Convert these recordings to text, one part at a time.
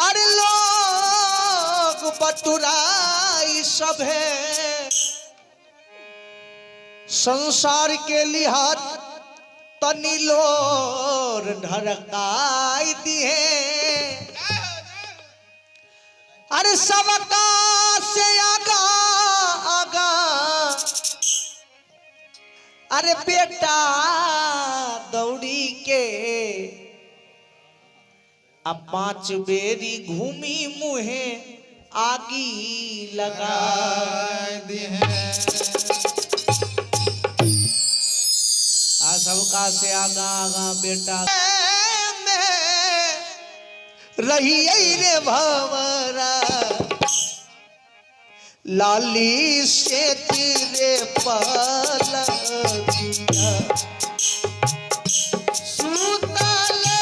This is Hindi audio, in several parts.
अरे लोग बटुराई सब है संसार के लिहाज तनी लोर ढरकाई दिए। अरे सबका से आगा आगा अरे बेटा दौड़ी के अब 5 बेरी घूमी मुहे आगी लगा दी है। सबका से आगा आगा बेटा रही रे भंवरा लाली से तेरे पलकिया सुतले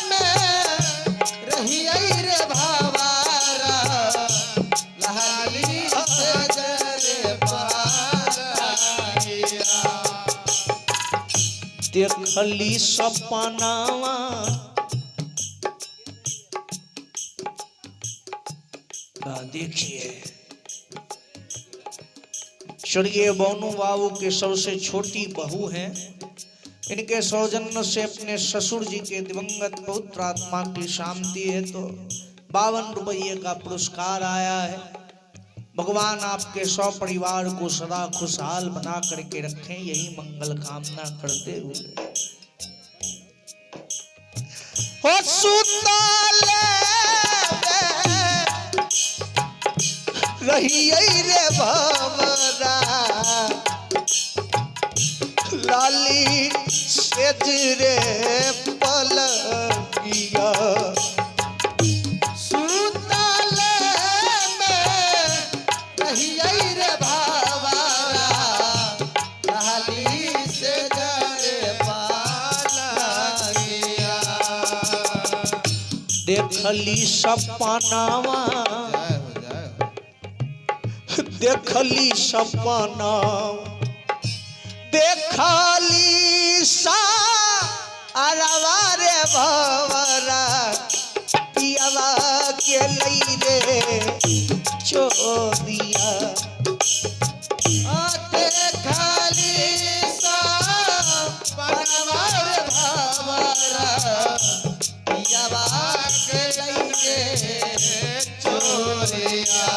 में रही रे भंवरा लाली से तेरे पलकिया देखली सपनावा देखिए स्वर्गीय बोनू बाबू के सबसे छोटी बहू हैं। इनके सौजन्य से अपने ससुर जी के दिवंगत पवित्र आत्मा की शांति है तो 52 रुपये का पुरस्कार आया है। भगवान आपके 100 परिवार को सदा खुशहाल बना करके रखें, यही मंगल कामना करते हुए हो सुताले रही रे भंवरा लाली सेज रे पलकिया सुताले में रही रे भंवरा लाली सेज रे पलकिया देखली सपनावा देखली सपना देखली सा अरवा रे भंवरा पियावा के लई रे चोरिया देखली सा अरवा रे भंवरा पियावा के लई रे चोरिया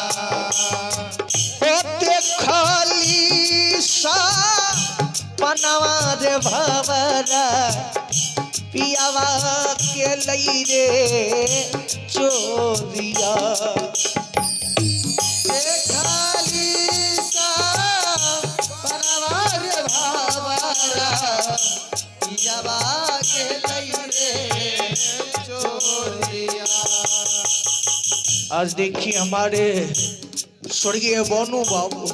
पनवा रे भंवरा पियावा के लई रे चोरिया देखली सा पनवा रे भंवरा पियावा के लई रे चोरिया। आज देखिए हमारे स्वर्गीय बोनू बाबू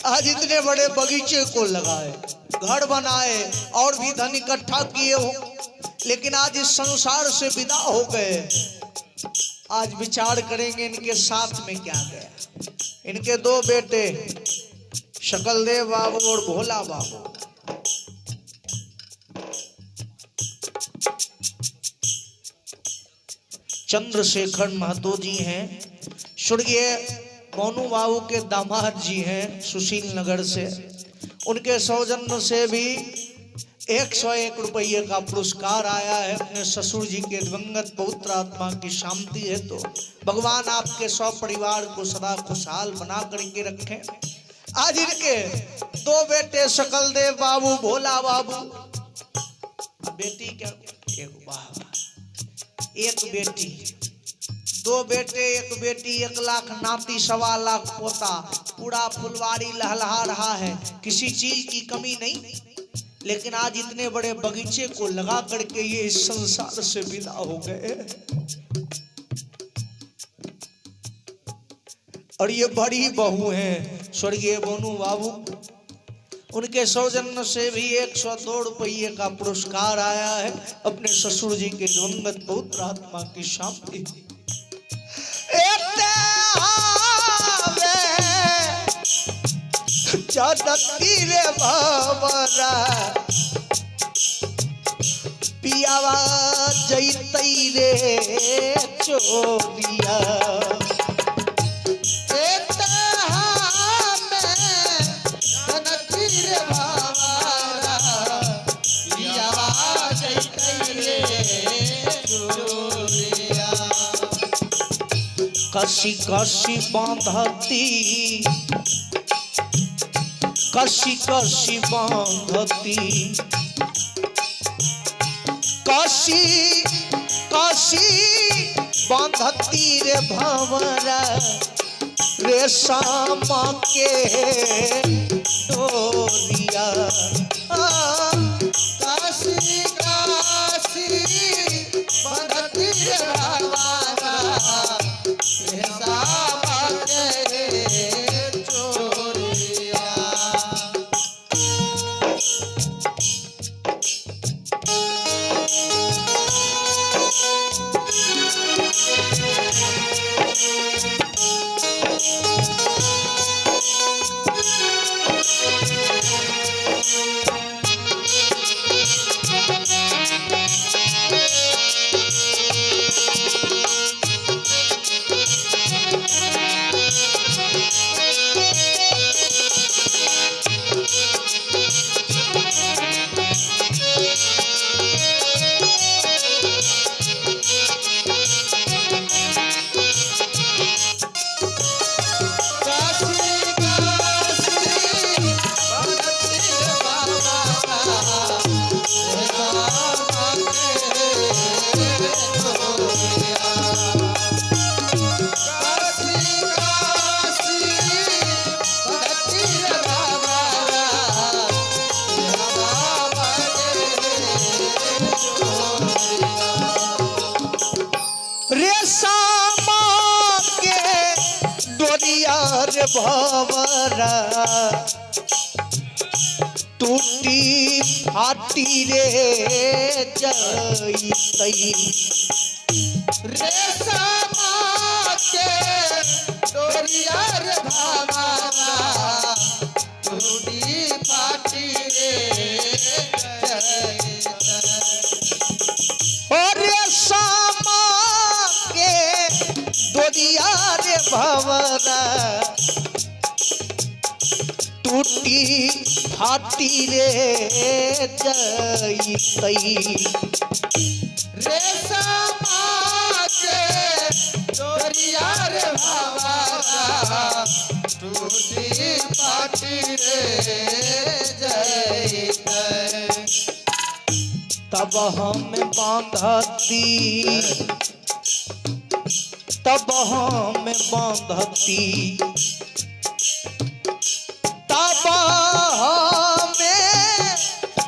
आज इतने बड़े बगीचे को लगाए, घर बनाए और भी धन इकट्ठा किए हो, लेकिन आज इस संसार से विदा हो गए। आज विचार करेंगे इनके साथ में क्या गया। इनके 2 बेटे शकलदेव बाबू और भोला बाबू चंद्रशेखर महतो जी हैं, स्वर्गीय बोनू बाबू के दामाद जी हैं सुशील नगर से। उनके सौजन्य से भी 101 रुपये का पुरस्कार आया है। अपने ससुर जी के दिवंगत पवित्र आत्मा की शांति है तो भगवान आपके 100 परिवार को सदा खुशहाल बना करके रखें। आज इनके 2 बेटे शकलदेव बाबू भोला बाबू, बेटी क्या एक बेटी 2 बेटे 1 बेटी 1 लाख नाती 1.25 लाख पोता, पूरा फुलवारी लहलहा रहा है, किसी चीज की कमी नहीं। लेकिन आज इतने बड़े बगीचे को लगा करके ये इस संसार से विदा हो गए। और ये बड़ी बहू हैं स्वर्गीय बोनू बाबू, उनके सौजन्य से भी 102 रुपये का पुरस्कार आया है। अपने ससुर जी के दिवंगत पवित्र आत्मा की शांति। रे भंवरा पियावा जैतई रे चोरिया कसी कसी बांधती कसी कसी बांधती कसी कसी बांधती रे भंवरा रेशम के डोरिया काशी काशी बांधती रे भंवरा रेशम के डोरिया। रे भंवरा टूटी फाटी रे जैतई रेशम के डोरिया रे भंवरा टूटी फाटी रे और रेशम के डोरिया रे भंवरा टूटी फाटी रे जैतई रेशम के डोरिया रे भंवरा टूटी फाटी रे जैतई। तब हम बांधती तब हम बांधती तब हमें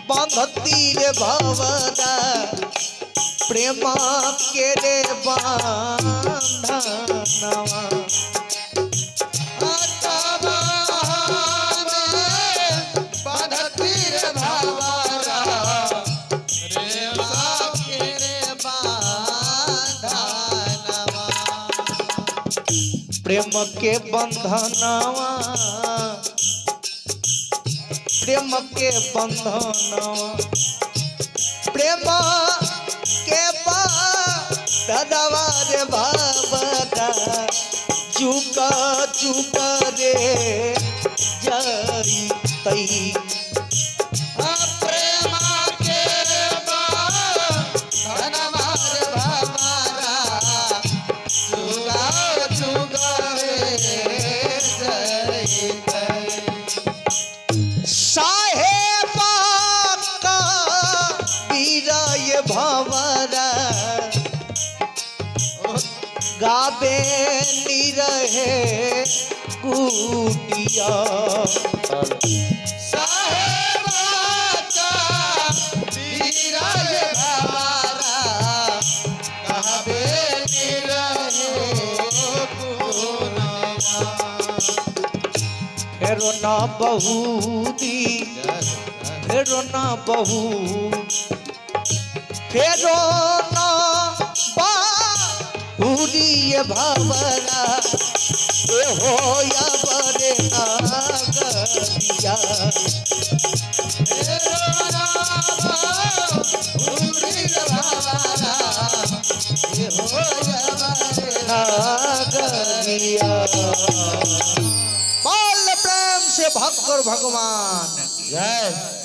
बांधती रे भंवरा प्रेम के रे बांधनवा तब हमें बांधती रे भंवरा रेशम के रे बांधनवा प्रेम के बंधनवा प्रेम के बंधनवा प्रेम के बंधनवा रे भंवरा जुग जुग रे जैतई प्रेम के बंधनवा रे भंवरा जुगा जुगा रे जैतई। साहेबा का बीरा ये भंवरा गाबे निरहे कुटिया साहेबा का बीरा रे भंवरा कहबे निरहे कुटिया। फेरो ना बहुदी फेरो ना बहू फेरो ना बाहुरी ये भंवरा ए हो या बरे नागरिया नागरिया। बोल प्रेम से भक्त और भगवान जय